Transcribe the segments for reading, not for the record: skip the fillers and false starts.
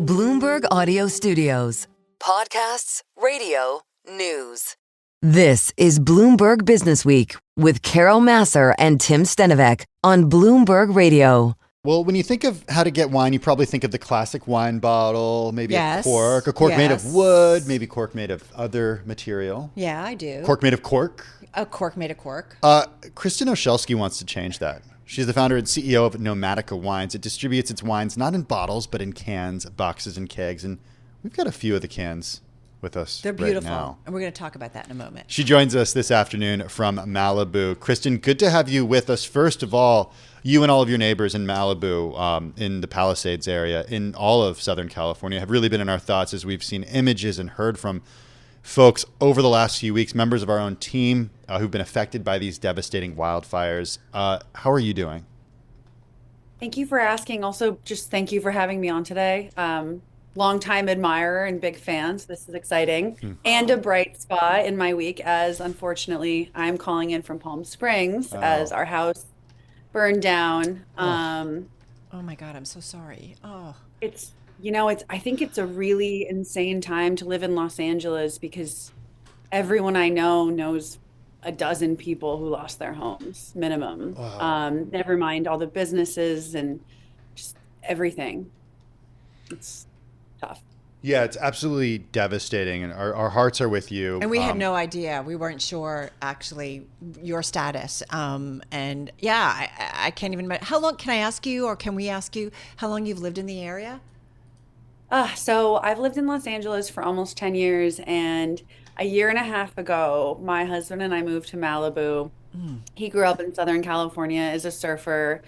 Bloomberg Audio Studios. Podcasts, radio, news. This is Bloomberg Businessweek with Carol Massar and Tim Stenovec on Bloomberg Radio. Well, when you think of how to get wine, you probably think of the classic wine bottle, maybe a cork made of wood, maybe cork made of other material. Yeah, I do. Cork made of cork? A cork made of cork. Kristin Olszewski wants to change that. She's the founder and CEO of Nomadica Wines. It distributes its wines not in bottles, but in cans, boxes, and kegs. And we've got a few of the cans with us. They're beautiful. Right now. And we're going to talk about that in a moment. She joins us this afternoon from Malibu. Kristin, good to have you with us. First of all, you and all of your neighbors in Malibu, in the Palisades area, in all of Southern California, have really been in our thoughts as we've seen images and heard from folks over the last few weeks, members of our own team who've been affected by these devastating wildfires. How are you doing? Thank you for asking. Also, just thank you for having me on today. Longtime admirer and big fan, so this is exciting. And a bright spot in my week as, unfortunately, I'm calling in from Palm Springs as our house burned down. Oh my God, I'm so sorry. I think it's a really insane time to live in Los Angeles because everyone I know knows a dozen people who lost their homes, minimum. Wow. Never mind all the businesses and just everything. It's tough. Yeah, it's absolutely devastating, and our hearts are with you. And we had no idea. We weren't sure, actually, your status. And yeah, I can't even imagine. How long, can I ask you, or can we ask you, how long you've lived in the area? So I've lived in Los Angeles for almost 10 years, and a year and a half ago, my husband and I moved to Malibu. He grew up in Southern California as a surfer.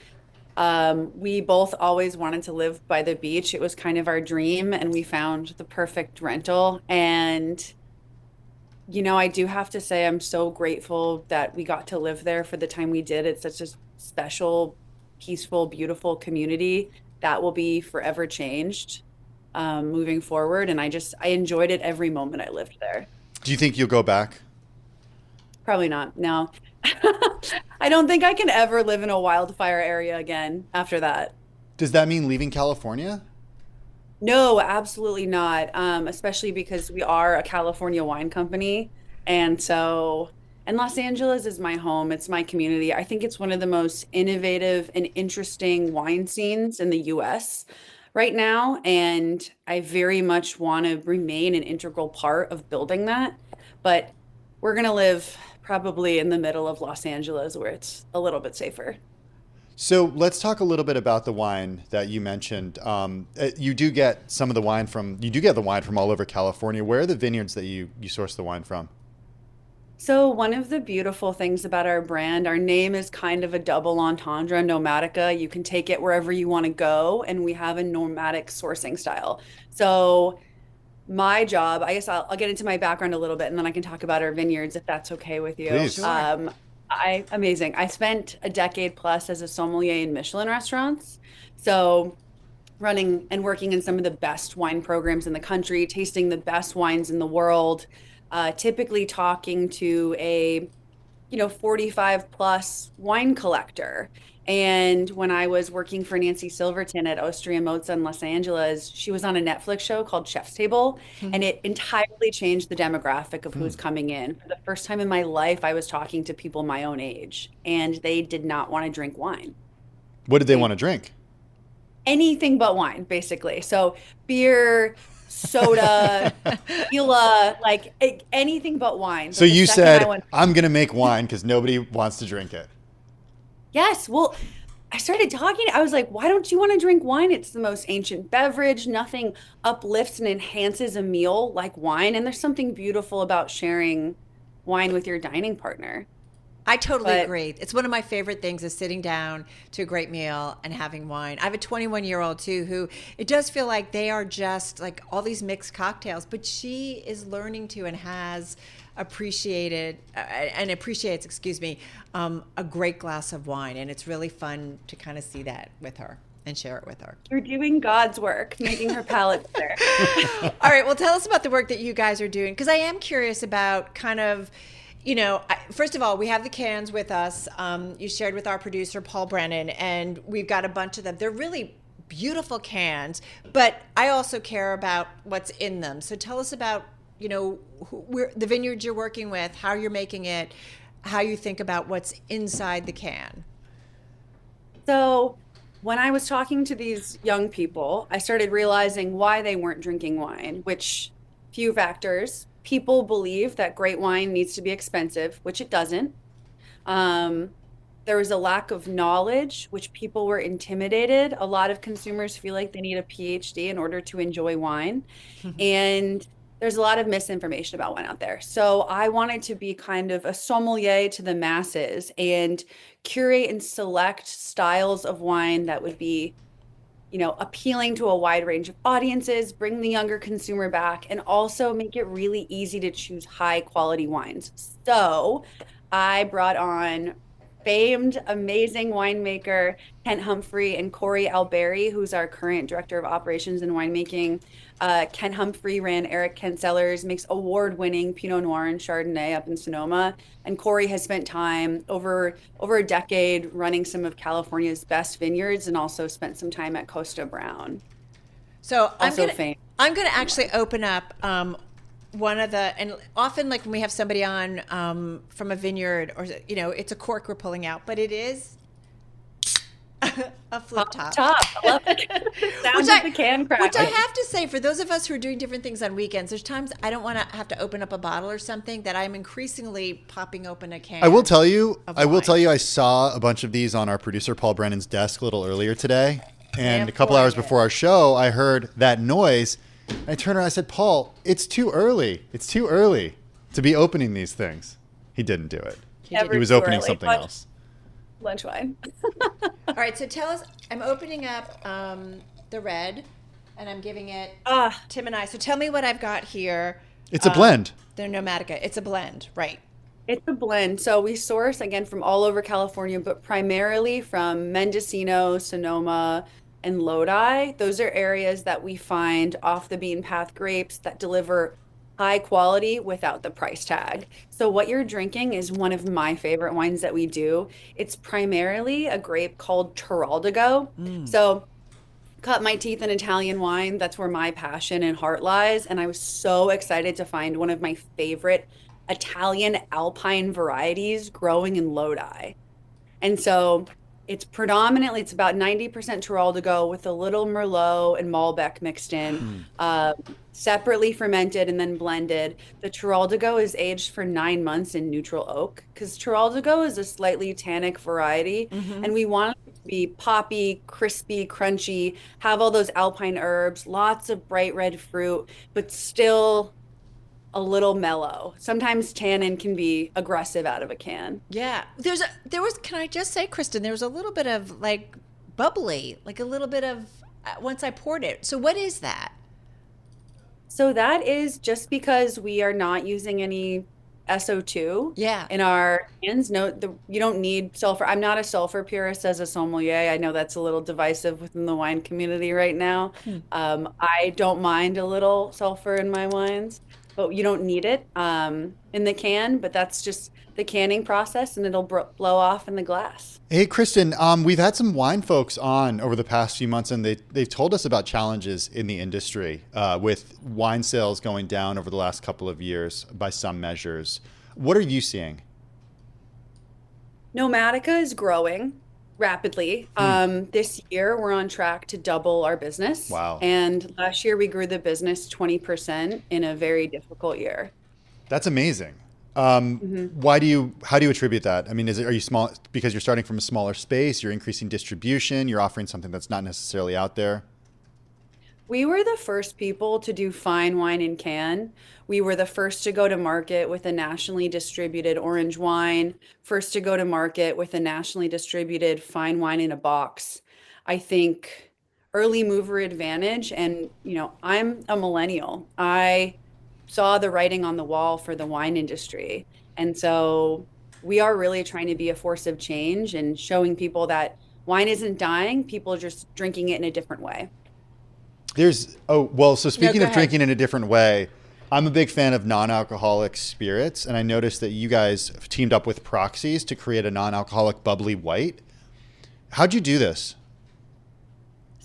We both always wanted to live by the beach. It was kind of our dream, and we found the perfect rental. And, I do have to say I'm so grateful that we got to live there for the time we did. It's such a special, peaceful, beautiful community that will be forever changed moving forward. And I enjoyed it every moment I lived there. Do you think you'll go back? Probably not. No. I don't think I can ever live in a wildfire area again after that. Does that mean leaving California? No, absolutely not. Especially because we are a California wine company. And Los Angeles is my home. It's my community. I think it's one of the most innovative and interesting wine scenes in the US right now. And I very much want to remain an integral part of building that. But we're going to live probably in the middle of Los Angeles where it's a little bit safer. So let's talk a little bit about the wine that you mentioned. You do get the wine from all over California. Where are the vineyards that you source the wine from? So one of the beautiful things about our brand, our name is kind of a double entendre, Nomadica. You can take it wherever you want to go, and we have a nomadic sourcing style. So my job, I guess I'll get into my background a little bit, and then I can talk about our vineyards if that's okay with you. Please. Sure. Amazing. I spent a decade plus as a sommelier in Michelin restaurants. So running and working in some of the best wine programs in the country, tasting the best wines in the world, typically talking to a 45 plus wine collector. And when I was working for Nancy Silverton at Ostria Mozza in Los Angeles, she was on a Netflix show called Chef's Table, and it entirely changed the demographic of who's coming in. For the first time in my life, I was talking to people my own age, and they did not want to drink wine. What did they want to drink? Anything but wine, basically. So beer, soda, tequila, like anything but wine. So you said, I'm going to make wine because nobody wants to drink it. Yes. Well, I started talking. I was like, why don't you want to drink wine? It's the most ancient beverage. Nothing uplifts and enhances a meal like wine. And there's something beautiful about sharing wine with your dining partner. I totally agree. It's one of my favorite things is sitting down to a great meal and having wine. I have a 21-year-old too who it does feel like they are just like all these mixed cocktails, but she is learning to and has appreciates, a great glass of wine. And it's really fun to kind of see that with her and share it with her. You're doing God's work, making her palate better. All right. Well, tell us about the work that you guys are doing, because I am curious about kind of, first of all, we have the cans with us. You shared with our producer, Paul Brennan, and we've got a bunch of them. They're really beautiful cans, but I also care about what's in them. So tell us about, the vineyards you're working with, how you're making it, how you think about what's inside the can. So when I was talking to these young people, I started realizing why they weren't drinking wine, which few factors. People believe that great wine needs to be expensive, which it doesn't. There was a lack of knowledge, which people were intimidated. A lot of consumers feel like they need a PhD in order to enjoy wine. And there's a lot of misinformation about wine out there. So I wanted to be kind of a sommelier to the masses and curate and select styles of wine that would be, appealing to a wide range of audiences, bring the younger consumer back, and also make it really easy to choose high quality wines. So I brought on famed, amazing winemaker Kent Humphrey and Corey Alberry, who's our current director of operations and winemaking. Kent Humphrey ran Eric Kent Cellars, makes award-winning Pinot Noir and Chardonnay up in Sonoma. And Corey has spent time over a decade running some of California's best vineyards and also spent some time at Costa Brown. So I'm Also gonna actually open up one of the, and often like when we have somebody on from a vineyard, or it's a cork we're pulling out, but it is a flip top. I love it. Sounds like the can crack. Which I have to say, for those of us who are doing different things on weekends, there's times I don't want to have to open up a bottle or something, that I'm increasingly popping open a can. I will tell you, I saw a bunch of these on our producer Paul Brennan's desk a little earlier today. And a couple hours before our show, I heard that noise. I turned around and I said, Paul, it's too early. It's too early to be opening these things. He didn't do it. He was opening something else. Lunch wine. All right, so tell us, I'm opening up the red, and I'm giving it Tim and I. So tell me what I've got here. It's a blend. They're Nomadica. It's a blend, right? It's a blend. So we source, again, from all over California, but primarily from Mendocino, Sonoma, and Lodi. Those are areas that we find off the beaten path grapes that deliver high quality without the price tag. So what you're drinking is one of my favorite wines that we do. It's primarily a grape called Tiraldigo. So cut my teeth in Italian wine. That's where my passion and heart lies. And I was so excited to find one of my favorite Italian alpine varieties growing in Lodi. And so it's about 90% Tiraldigo with a little Merlot and Malbec mixed in, separately fermented and then blended. The Tiraldigo is aged for 9 months in neutral oak, because Tiraldigo is a slightly tannic variety, and we want it to be poppy, crispy, crunchy, have all those alpine herbs, lots of bright red fruit, but still a little mellow. Sometimes tannin can be aggressive out of a can. Yeah. Can I just say, Kristin, there was a little bit of like bubbly, like a little bit of, once I poured it. So what is that? So that is just because we are not using any SO2 in our cans. You don't need sulfur. I'm not a sulfur purist as a sommelier. I know that's a little divisive within the wine community right now. I don't mind a little sulfur in my wines, but you don't need it in the can, but that's just the canning process, and it'll blow off in the glass. Hey, Kristin, we've had some wine folks on over the past few months, and they've told us about challenges in the industry with wine sales going down over the last couple of years by some measures. What are you seeing? Nomadica is growing rapidly. This year, we're on track to double our business. Wow. And last year, we grew the business 20% in a very difficult year. That's amazing. How do you attribute that? I mean, are you small because you're starting from a smaller space, you're increasing distribution, you're offering something that's not necessarily out there? We were the first people to do fine wine in can. We were the first to go to market with a nationally distributed orange wine, first to go to market with a nationally distributed fine wine in a box. I think early mover advantage, and I'm a millennial. I saw the writing on the wall for the wine industry. And so we are really trying to be a force of change and showing people that wine isn't dying. People are just drinking it in a different way. So speaking of drinking in a different way, I'm a big fan of non-alcoholic spirits. And I noticed that you guys have teamed up with Proxies to create a non-alcoholic bubbly white. How'd you do this?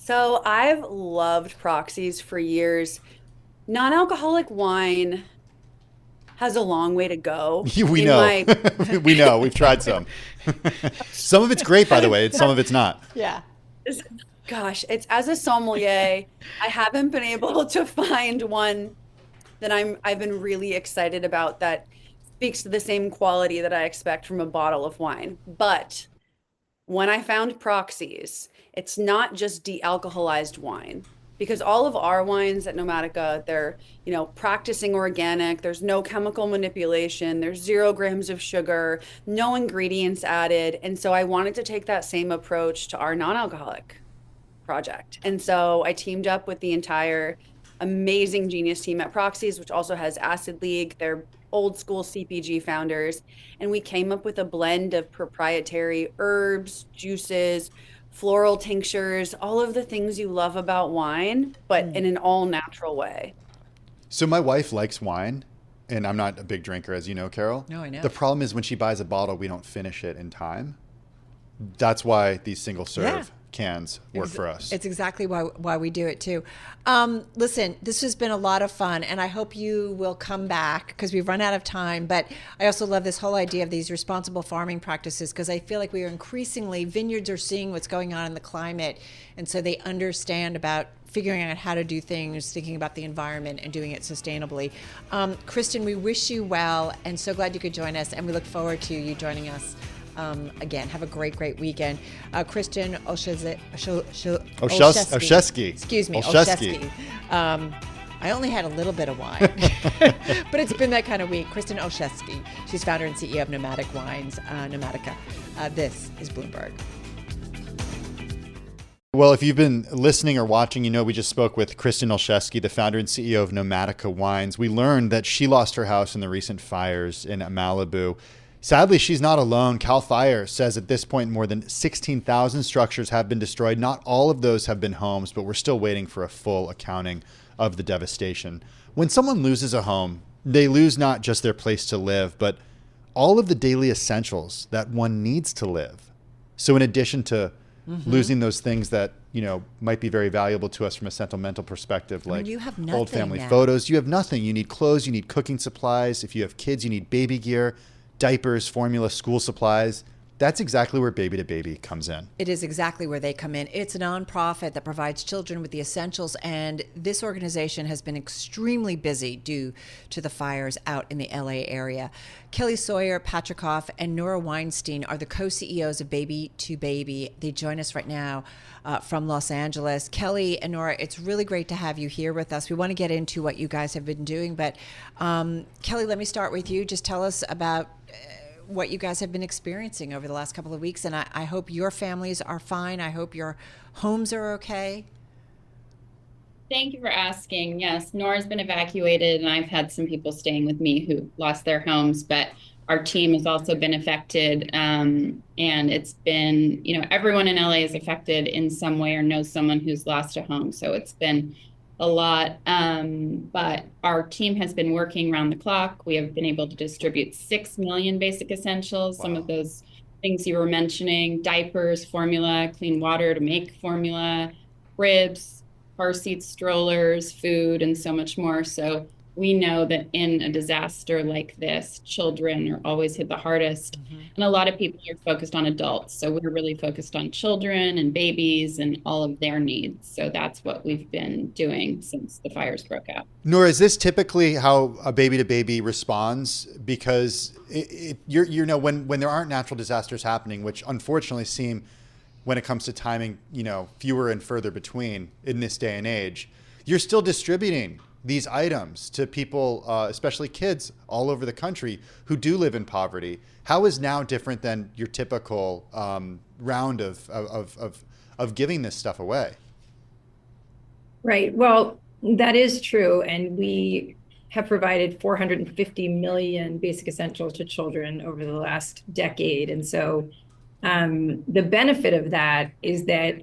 So I've loved Proxies for years. Non-alcoholic wine has a long way to go. We know. We know. We've tried some. Some of it's great, by the way. Some of it's not. Yeah. Gosh, it's as a sommelier, I haven't been able to find one that I've been really excited about that speaks to the same quality that I expect from a bottle of wine. But when I found Proxies, it's not just de-alcoholized wine, because all of our wines at Nomadica, they're, practicing organic. There's no chemical manipulation. There's 0 grams of sugar, no ingredients added. And so I wanted to take that same approach to our non-alcoholic project. And so I teamed up with the entire amazing genius team at Proxies, which also has Acid League. They're old school CPG founders. And we came up with a blend of proprietary herbs, juices, floral tinctures, all of the things you love about wine, but in an all natural way. So my wife likes wine, and I'm not a big drinker, as you know, Carol. No, I know. The problem is when she buys a bottle, we don't finish it in time. That's why these single serve cans work for us. It's exactly why we do it too. Listen, this has been a lot of fun, and I hope you will come back because we've run out of time. But I also love this whole idea of these responsible farming practices, because I feel like we are increasingly, vineyards are seeing what's going on in the climate, and so they understand about figuring out how to do things, thinking about the environment and doing it sustainably. Kristin, we wish you well, and so glad you could join us, and we look forward to you joining us again. Have a great weekend. Kristin Olszewski. Excuse me, Olszewski. I only had a little bit of wine, but it's been that kind of week. Kristin Olszewski. She's founder and CEO of Nomadica Wines, Nomadica. This is Bloomberg. Well, if you've been listening or watching, we just spoke with Kristin Olszewski, the founder and CEO of Nomadica Wines. We learned that she lost her house in the recent fires in Malibu. Sadly, she's not alone. CAL FIRE says at this point more than 16,000 structures have been destroyed. Not all of those have been homes, but we're still waiting for a full accounting of the devastation. When someone loses a home, they lose not just their place to live, but all of the daily essentials that one needs to live. So in addition to losing those things that, might be very valuable to us from a sentimental perspective, like you have old family now. photos, you have nothing. You need clothes, you need cooking supplies. If you have kids, you need baby gear, diapers, formula, school supplies. That's exactly where Baby2Baby comes in. It is exactly where they come in. It's a nonprofit that provides children with the essentials, and this organization has been extremely busy due to the fires out in the LA area. Kelly Sawyer, Patricof, and Norah Weinstein are the co-CEOs of Baby2Baby. They join us right now from Los Angeles. Kelly and Norah, it's really great to have you here with us. We want to get into what you guys have been doing, but Kelly, let me start with you. Just tell us about what you guys have been experiencing over the last couple of weeks. And I hope your families are fine. I hope your homes are okay. Thank you for asking. Yes, Nora's been evacuated, and I've had some people staying with me who lost their homes, but our team has also been affected. And it's been, everyone in LA is affected in some way or knows someone who's lost a home. So it's been a lot, but our team has been working around the clock. We have been able to distribute 6 million basic essentials. Wow. Some of those things you were mentioning: diapers, formula, clean water to make formula, cribs, car seats, strollers, food, and so much more. So we know that in a disaster like this, children are always hit the hardest. And a lot of people are focused on adults. So we're really focused on children and babies and all of their needs. So that's what we've been doing since the fires broke out. Nora, is this typically how a Baby2Baby responds? Because when there aren't natural disasters happening, which unfortunately seem, when it comes to timing, fewer and further between in this day and age, you're still distributing these items to people, especially kids all over the country who do live in poverty. How is now different than your typical round of giving this stuff away? Right. Well, that is true. And we have provided 450 million basic essentials to children over the last decade. And so the benefit of that is that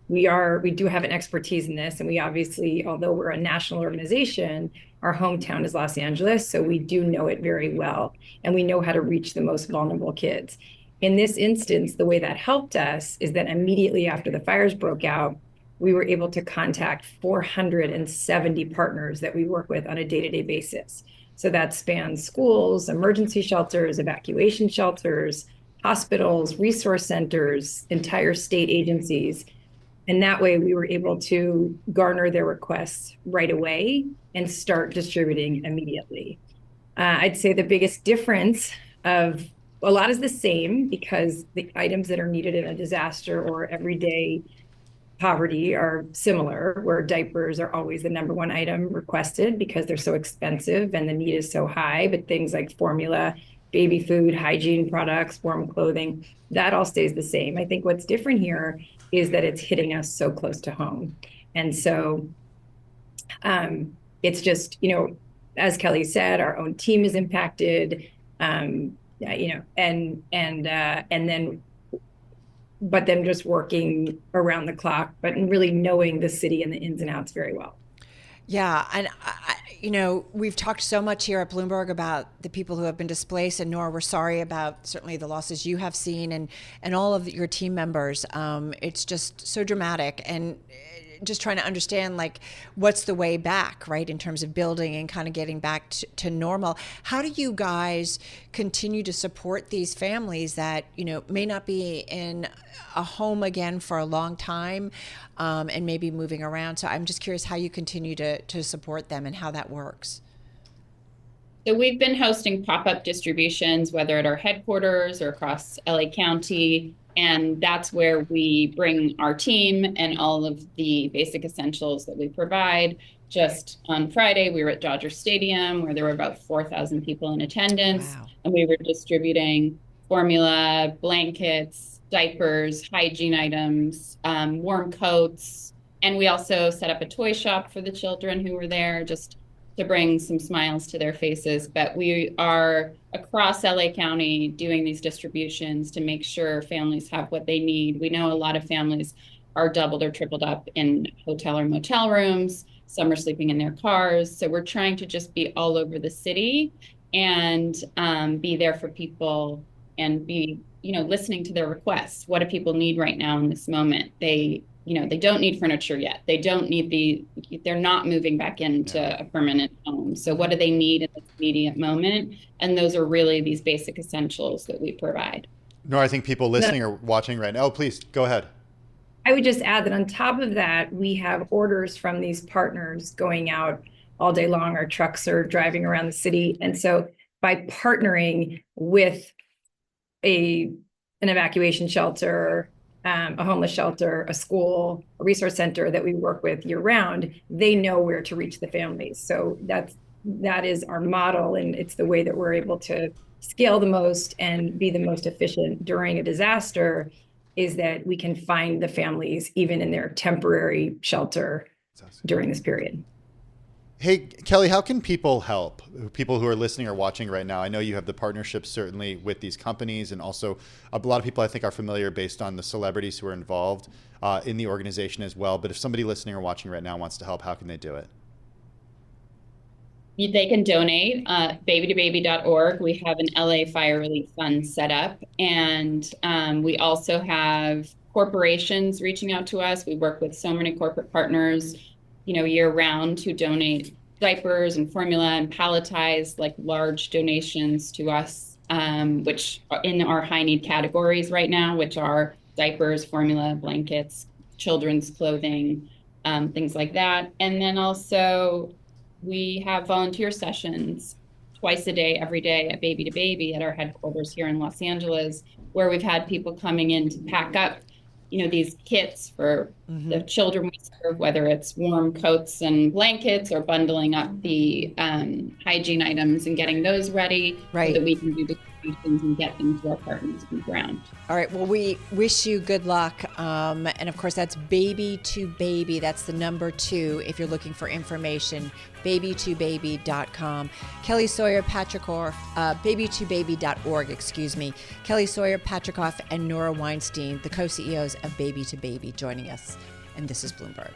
we do have an expertise in this. And we obviously, although we're a national organization, our hometown is Los Angeles. So we do know it very well. And we know how to reach the most vulnerable kids. In this instance, the way that helped us is that immediately after the fires broke out, we were able to contact 470 partners that we work with on a day-to-day basis. So that spans schools, emergency shelters, evacuation shelters, hospitals, resource centers, entire state agencies. And that way we were able to garner their requests right away and start distributing immediately. I'd say the biggest difference of a lot is the same, because the items that are needed in a disaster or everyday poverty are similar, where diapers are always the number one item requested because they're so expensive and the need is so high. But things like formula, baby food, hygiene products, warm clothing, that all stays the same. I think what's different here is that it's hitting us so close to home. And so it's just, as Kelly said, our own team is impacted, and then, but then just working around the clock, but really knowing the city and the ins and outs very well. Yeah. And, we've talked so much here at Bloomberg about the people who have been displaced. And Norah, we're sorry about certainly the losses you have seen and all of your team members. It's just so dramatic. And just trying to understand, like, what's the way back, right, in terms of building and kind of getting back to normal. How do you guys continue to support these families that, may not be in a home again for a long time, and maybe moving around? So I'm just curious how you continue to support them and how that works. So we've been hosting pop-up distributions, whether at our headquarters or across LA County. And that's where we bring our team and all of the basic essentials that we provide. Just on Friday, we were at Dodger Stadium, where there were about 4,000 people in attendance. Wow. And we were distributing formula, blankets, diapers, hygiene items, warm coats. And we also set up a toy shop for the children who were there, just to bring some smiles to their faces. But we are across LA County doing these distributions to make sure families have what they need. We know a lot of families are doubled or tripled up in hotel or motel rooms. Some are sleeping in their cars. So we're trying to just be all over the city and be there for people and be, listening to their requests. What do people need right now in this moment? They don't need furniture yet. They don't need they're not moving back into a permanent home. So what do they need in this immediate moment? And those are really these basic essentials that we provide. Nora, I think people listening or watching right now, oh, please go ahead. I would just add that on top of that, we have orders from these partners going out all day long. Our trucks are driving around the city. And so by partnering with an evacuation shelter, a homeless shelter, a school, a resource center that we work with year round, they know where to reach the families. So that is our model, and it's the way that we're able to scale the most and be the most efficient during a disaster, is that we can find the families even in their temporary shelter during this period. Hey, Kelly, how can people help? People who are listening or watching right now, I know you have the partnerships certainly with these companies, and also a lot of people I think are familiar based on the celebrities who are involved in the organization as well. But if somebody listening or watching right now wants to help, how can they do it? They can donate baby2baby.org. We have an LA Fire Relief Fund set up. And we also have corporations reaching out to us. We work with so many corporate partners, year round, who donate diapers and formula and palletized, like, large donations to us, which are in our high need categories right now, which are diapers, formula, blankets, children's clothing, things like that. And then also we have volunteer sessions twice a day, every day at Baby2Baby at our headquarters here in Los Angeles, where we've had people coming in to pack up these kits for the children we serve, whether it's warm coats and blankets or bundling up the hygiene items and getting those ready, right, so that we can do distributions and get them to our partners on the ground. All right. Well, we wish you good luck. And of course, that's Baby2Baby. That's the number 2 if you're looking for information. Baby2Baby.com. Kelly Sawyer, Patricof, Baby2Baby.org, excuse me. Kelly Sawyer, Patricof, and Norah Weinstein, the co-CEOs of Baby2Baby, joining us. And this is Bloomberg.